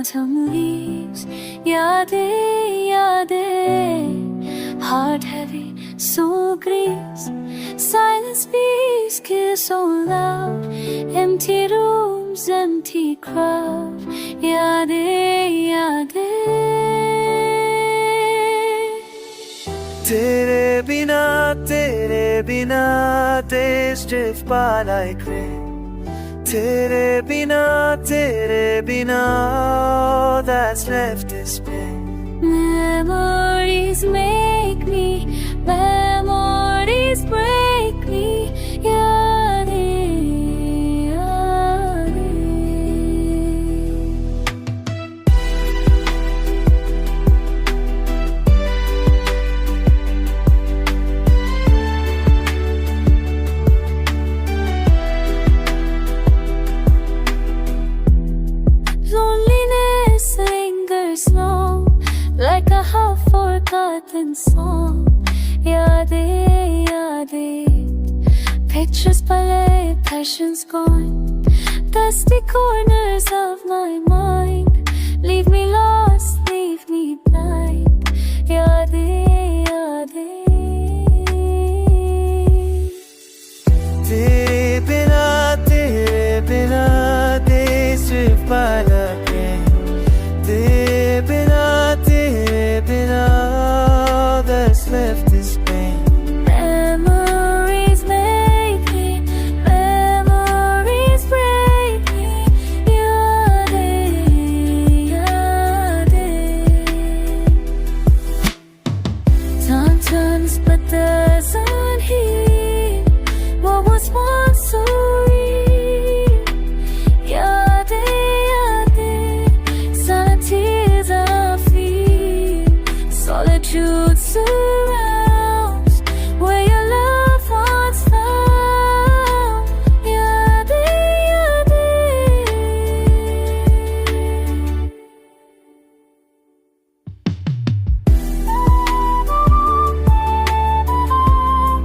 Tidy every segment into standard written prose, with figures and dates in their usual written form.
autumn leaves, yadein, yadein. Heart heavy, soul grieves. Silence speaks, kiss so loud. Empty rooms, empty crowd. Yadein, yadein. Tere bina days drift by like rain. Tere bina all that's left is pain. Memories make me, memories break me. Yadein, yadein. Loneliness lingers long, like a half-forgotten song. Yadein, yadein. Pictures ballet, passions gone. Dusty corners of my mind. Leave me lost, leave me blind. Yadein, yadein. Tere bina days drift by like rain. Tere bina all that's left is pain. Memories make me, memories break me. Yadein, yadein. Time turns but doesn't heal what was once so real. Yadein, yadein. Silent tears I feel. Solitude surrounds where your love once found. Yadein, yadein.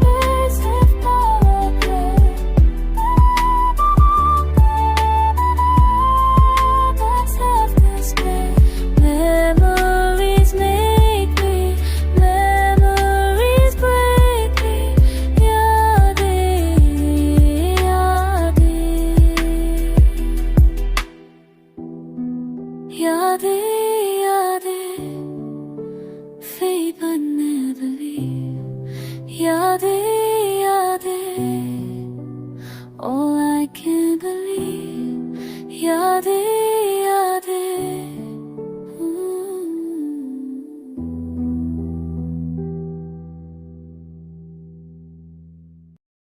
Birds have gone again. That's left is pain. Memories make me, memories break me. Yadein, yadein. Yadein, yadein. Fate but never leave. Yadein.